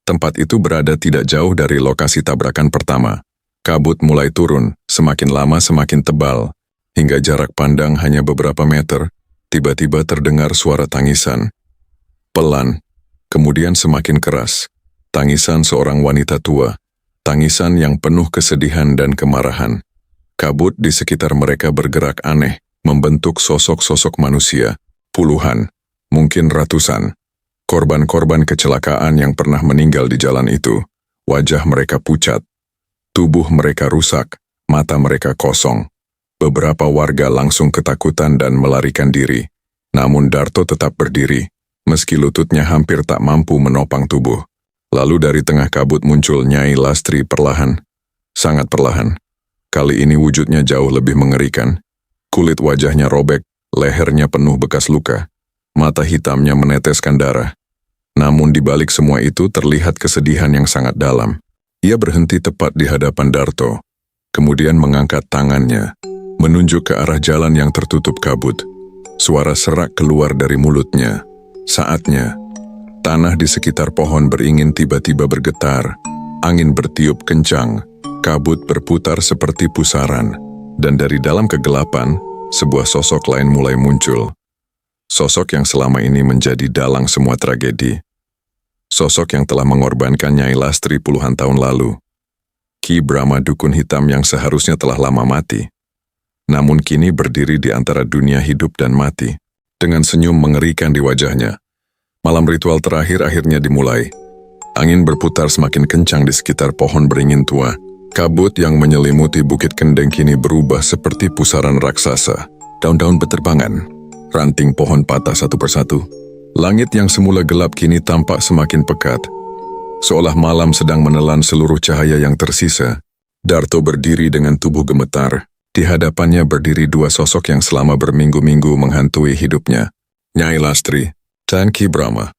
Tempat itu berada tidak jauh dari lokasi tabrakan pertama. Kabut mulai turun, semakin lama semakin tebal, hingga jarak pandang hanya beberapa meter, tiba-tiba terdengar suara tangisan. Pelan, kemudian semakin keras. Tangisan seorang wanita tua, tangisan yang penuh kesedihan dan kemarahan. Kabut di sekitar mereka bergerak aneh, membentuk sosok-sosok manusia, puluhan, mungkin ratusan. Korban-korban kecelakaan yang pernah meninggal di jalan itu, wajah mereka pucat, tubuh mereka rusak, mata mereka kosong. Beberapa warga langsung ketakutan dan melarikan diri. Namun Darto tetap berdiri, meski lututnya hampir tak mampu menopang tubuh. Lalu dari tengah kabut muncul Nyai Lastri perlahan, sangat perlahan. Kali ini wujudnya jauh lebih mengerikan. Kulit wajahnya robek, lehernya penuh bekas luka. Mata hitamnya meneteskan darah. Namun di balik semua itu terlihat kesedihan yang sangat dalam. Ia berhenti tepat di hadapan Darto, kemudian mengangkat tangannya, menunjuk ke arah jalan yang tertutup kabut. Suara serak keluar dari mulutnya. Saatnya, tanah di sekitar pohon beringin tiba-tiba bergetar, angin bertiup kencang, kabut berputar seperti pusaran, dan dari dalam kegelapan, sebuah sosok lain mulai muncul. Sosok yang selama ini menjadi dalang semua tragedi. Sosok yang telah mengorbankan Nyai Lastri puluhan tahun lalu. Ki Brahma dukun hitam yang seharusnya telah lama mati. Namun kini berdiri di antara dunia hidup dan mati, dengan senyum mengerikan di wajahnya. Malam ritual terakhir akhirnya dimulai. Angin berputar semakin kencang di sekitar pohon beringin tua. Kabut yang menyelimuti Bukit Kendeng kini berubah seperti pusaran raksasa. Daun-daun berterbangan, ranting pohon patah satu persatu. Langit yang semula gelap kini tampak semakin pekat. Seolah malam sedang menelan seluruh cahaya yang tersisa. Darto berdiri dengan tubuh gemetar. Di hadapannya berdiri dua sosok yang selama berminggu-minggu menghantui hidupnya. Nyai Lastri dan Ki Brahma.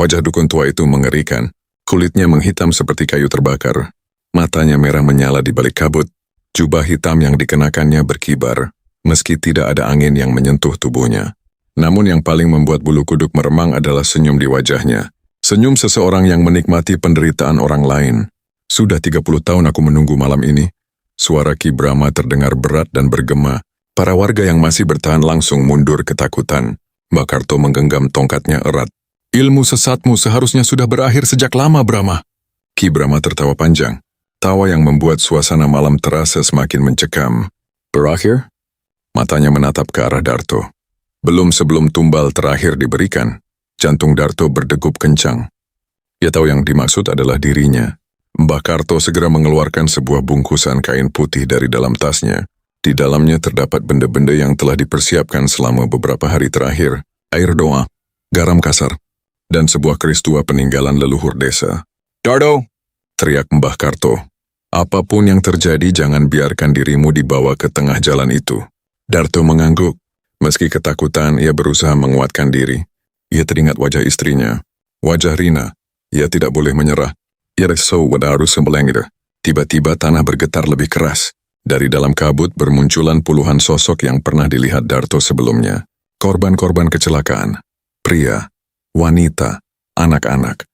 Wajah dukun tua itu mengerikan. Kulitnya menghitam seperti kayu terbakar. Matanya merah menyala di balik kabut. Jubah hitam yang dikenakannya berkibar, meski tidak ada angin yang menyentuh tubuhnya. Namun yang paling membuat bulu kuduk meremang adalah senyum di wajahnya. Senyum seseorang yang menikmati penderitaan orang lain. Sudah 30 tahun aku menunggu malam ini. Suara Ki Brahma terdengar berat dan bergema. Para warga yang masih bertahan langsung mundur ketakutan. Mbah Karto menggenggam tongkatnya erat. Ilmu sesatmu seharusnya sudah berakhir sejak lama, Brahma. Ki Brahma tertawa panjang. Tawa yang membuat suasana malam terasa semakin mencekam. Berakhir? Matanya menatap ke arah Darto. Belum sebelum tumbal terakhir diberikan, jantung Darto berdegup kencang. Ia tahu yang dimaksud adalah dirinya. Mbah Karto segera mengeluarkan sebuah bungkusan kain putih dari dalam tasnya. Di dalamnya terdapat benda-benda yang telah dipersiapkan selama beberapa hari terakhir. Air doa, garam kasar, dan sebuah keris tua peninggalan leluhur desa. Darto! Teriak Mbah Karto. Apapun yang terjadi, jangan biarkan dirimu dibawa ke tengah jalan itu. Darto mengangguk. Meski ketakutan, ia berusaha menguatkan diri. Ia teringat wajah istrinya, wajah Rina. Ia tidak boleh menyerah. Ia harus sembeleng itu. Tiba-tiba tanah bergetar lebih keras. Dari dalam kabut bermunculan puluhan sosok yang pernah dilihat Darto sebelumnya. Korban-korban kecelakaan, pria, wanita, anak-anak.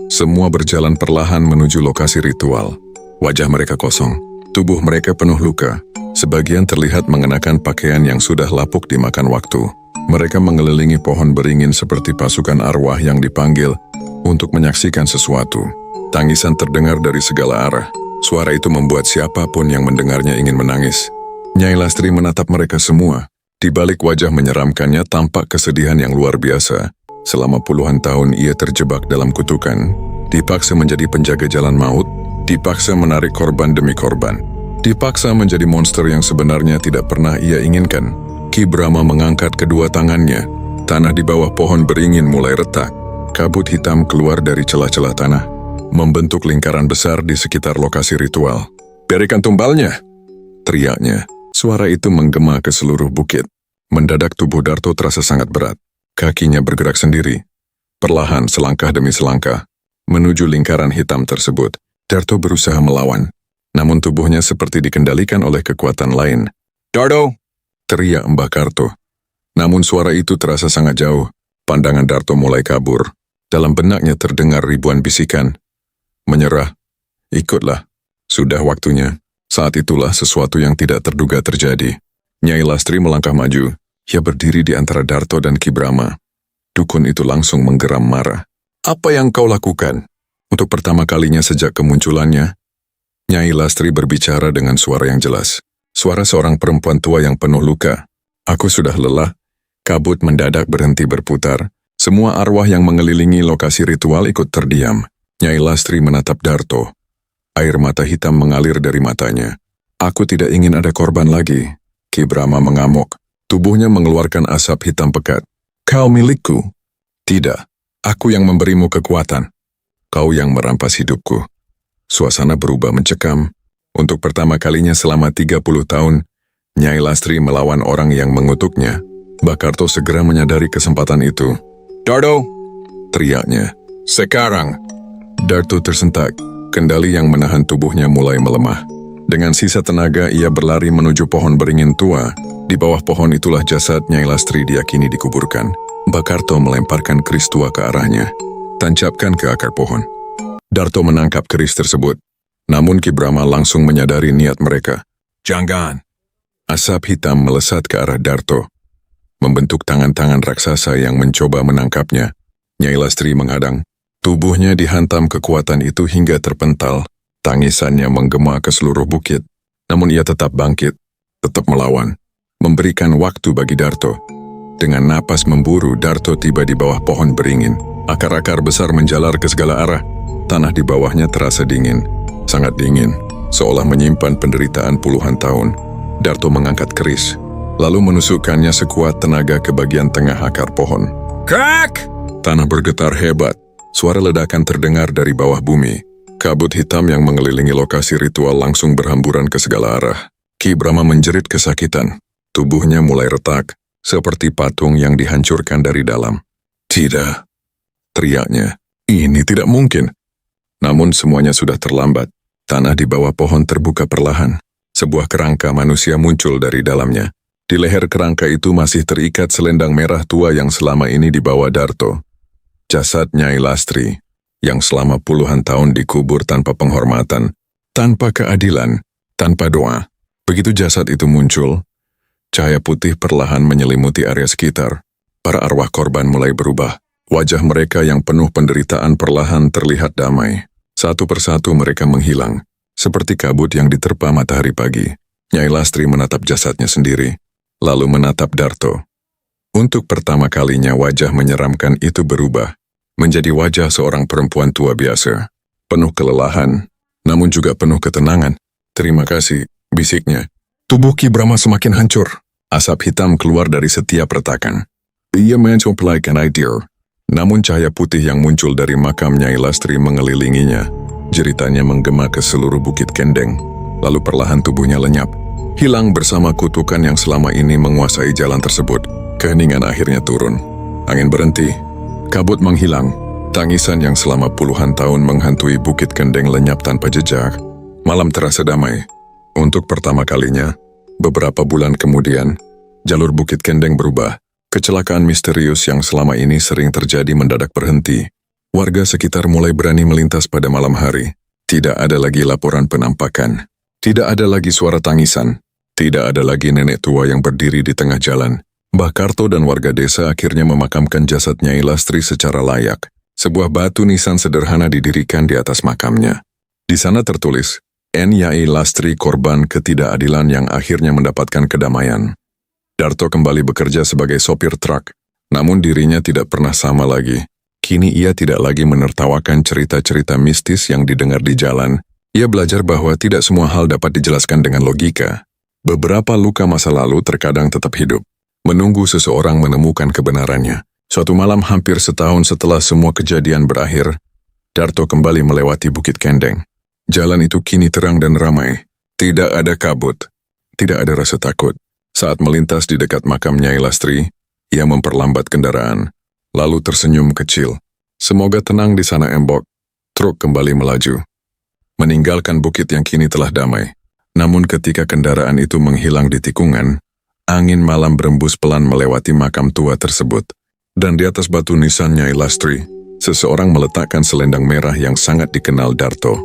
Semua berjalan perlahan menuju lokasi ritual. Wajah mereka kosong, tubuh mereka penuh luka. Sebagian terlihat mengenakan pakaian yang sudah lapuk dimakan waktu. Mereka mengelilingi pohon beringin seperti pasukan arwah yang dipanggil untuk menyaksikan sesuatu. Tangisan terdengar dari segala arah. Suara itu membuat siapapun yang mendengarnya ingin menangis. Nyai Lastri menatap mereka semua. Di balik wajah menyeramkannya tampak kesedihan yang luar biasa. Selama puluhan tahun ia terjebak dalam kutukan, dipaksa menjadi penjaga jalan maut, dipaksa menarik korban demi korban, dipaksa menjadi monster yang sebenarnya tidak pernah ia inginkan. Ki Brahma mengangkat kedua tangannya. Tanah di bawah pohon beringin mulai retak. Kabut hitam keluar dari celah-celah tanah, membentuk lingkaran besar di sekitar lokasi ritual. "Berikan tumbalnya!" teriaknya. Suara itu menggema ke seluruh bukit. Mendadak tubuh Darto terasa sangat berat. Kakinya bergerak sendiri. Perlahan selangkah demi selangkah, menuju lingkaran hitam tersebut. Darto berusaha melawan, namun tubuhnya seperti dikendalikan oleh kekuatan lain. "Darto!" teriak Mbah Karto. Namun suara itu terasa sangat jauh. Pandangan Darto mulai kabur. Dalam benaknya terdengar ribuan bisikan. "Menyerah. Ikutlah. Sudah waktunya." Saat itulah sesuatu yang tidak terduga terjadi. Nyai Lastri melangkah maju. Ia berdiri di antara Darto dan Ki Brahma. Dukun itu langsung menggeram marah. "Apa yang kau lakukan?" Untuk pertama kalinya sejak kemunculannya, Nyai Lastri berbicara dengan suara yang jelas. Suara seorang perempuan tua yang penuh luka. "Aku sudah lelah." Kabut mendadak berhenti berputar. Semua arwah yang mengelilingi lokasi ritual ikut terdiam. Nyai Lastri menatap Darto. Air mata hitam mengalir dari matanya. "Aku tidak ingin ada korban lagi." Ki Brahma mengamuk. Tubuhnya mengeluarkan asap hitam pekat. "Kau milikku." "Tidak, aku yang memberimu kekuatan. Kau yang merampas hidupku." Suasana berubah mencekam. Untuk pertama kalinya selama 30 tahun, Nyai Lastri melawan orang yang mengutuknya. Mbah Karto segera menyadari kesempatan itu. "Darto!" teriaknya. "Sekarang!" Darto tersentak. Kendali yang menahan tubuhnya mulai melemah. Dengan sisa tenaga, ia berlari menuju pohon beringin tua. Di bawah pohon itulah jasad Nyai Lastri diyakini dikuburkan. Mbah Karto melemparkan keris tua ke arahnya. "Tancapkan ke akar pohon." Darto menangkap keris tersebut. Namun Ki Brahma langsung menyadari niat mereka. "Jangan!" Asap hitam melesat ke arah Darto, membentuk tangan-tangan raksasa yang mencoba menangkapnya. Nyai Lastri menghadang. Tubuhnya dihantam kekuatan itu hingga terpental. Tangisannya menggema ke seluruh bukit. Namun ia tetap bangkit, tetap melawan, memberikan waktu bagi Darto. Dengan napas memburu, Darto tiba di bawah pohon beringin. Akar-akar besar menjalar ke segala arah. Tanah di bawahnya terasa dingin, sangat dingin, seolah menyimpan penderitaan puluhan tahun. Darto mengangkat keris, lalu menusukkannya sekuat tenaga ke bagian tengah akar pohon. Krak! Tanah bergetar hebat. Suara ledakan terdengar dari bawah bumi. Kabut hitam yang mengelilingi lokasi ritual langsung berhamburan ke segala arah. Ki Brahma menjerit kesakitan. Tubuhnya mulai retak, seperti patung yang dihancurkan dari dalam. "Tidak!" teriaknya. "Ini tidak mungkin." Namun semuanya sudah terlambat. Tanah di bawah pohon terbuka perlahan. Sebuah kerangka manusia muncul dari dalamnya. Di leher kerangka itu masih terikat selendang merah tua yang selama ini dibawa Darto. Jasad Nyai Lastri, yang selama puluhan tahun dikubur tanpa penghormatan, tanpa keadilan, tanpa doa. Begitu jasad itu muncul, cahaya putih perlahan menyelimuti area sekitar. Para arwah korban mulai berubah. Wajah mereka yang penuh penderitaan perlahan terlihat damai. Satu persatu mereka menghilang, seperti kabut yang diterpa matahari pagi. Nyai Lastri menatap jasadnya sendiri, lalu menatap Darto. Untuk pertama kalinya wajah menyeramkan itu berubah, menjadi wajah seorang perempuan tua biasa. Penuh kelelahan, namun juga penuh ketenangan. "Terima kasih," bisiknya. Tubuh Ki Brahma semakin hancur. Asap hitam keluar dari setiap retakan. Ia mencoplaikan idea. Namun cahaya putih yang muncul dari makam Nyai Lastri mengelilinginya. Jeritannya menggema ke seluruh bukit Kendeng. Lalu perlahan tubuhnya lenyap, hilang bersama kutukan yang selama ini menguasai jalan tersebut. Keheningan akhirnya turun. Angin berhenti. Kabut menghilang. Tangisan yang selama puluhan tahun menghantui bukit Kendeng lenyap tanpa jejak. Malam terasa damai. Untuk pertama kalinya, beberapa bulan kemudian, jalur bukit Kendeng berubah. Kecelakaan misterius yang selama ini sering terjadi mendadak berhenti. Warga sekitar mulai berani melintas pada malam hari. Tidak ada lagi laporan penampakan. Tidak ada lagi suara tangisan. Tidak ada lagi nenek tua yang berdiri di tengah jalan. Mbah Karto dan warga desa akhirnya memakamkan jasad Nyai Lastri secara layak. Sebuah batu nisan sederhana didirikan di atas makamnya. Di sana tertulis, Nyai Lastri korban ketidakadilan yang akhirnya mendapatkan kedamaian. Darto kembali bekerja sebagai sopir truk, namun dirinya tidak pernah sama lagi. Kini ia tidak lagi menertawakan cerita-cerita mistis yang didengar di jalan. Ia belajar bahwa tidak semua hal dapat dijelaskan dengan logika. Beberapa luka masa lalu terkadang tetap hidup, menunggu seseorang menemukan kebenarannya. Suatu malam hampir setahun setelah semua kejadian berakhir, Darto kembali melewati Bukit Kendeng. Jalan itu kini terang dan ramai. Tidak ada kabut, tidak ada rasa takut. Saat melintas di dekat makam Nyai Lastri, ia memperlambat kendaraan, lalu tersenyum kecil. Semoga tenang di sana embok. Truk kembali melaju, meninggalkan bukit yang kini telah damai. Namun ketika kendaraan itu menghilang di tikungan, angin malam berembus pelan melewati makam tua tersebut. Dan di atas batu nisan Nyai Lastri, seseorang meletakkan selendang merah yang sangat dikenal Darto.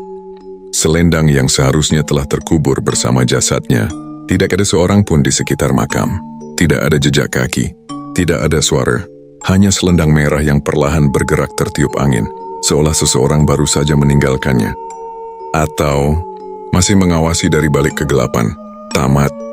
Selendang yang seharusnya telah terkubur bersama jasadnya. Tidak ada seorang pun di sekitar makam. Tidak ada jejak kaki. Tidak ada suara. Hanya selendang merah yang perlahan bergerak tertiup angin, seolah seseorang baru saja meninggalkannya. Atau masih mengawasi dari balik kegelapan. Tamat.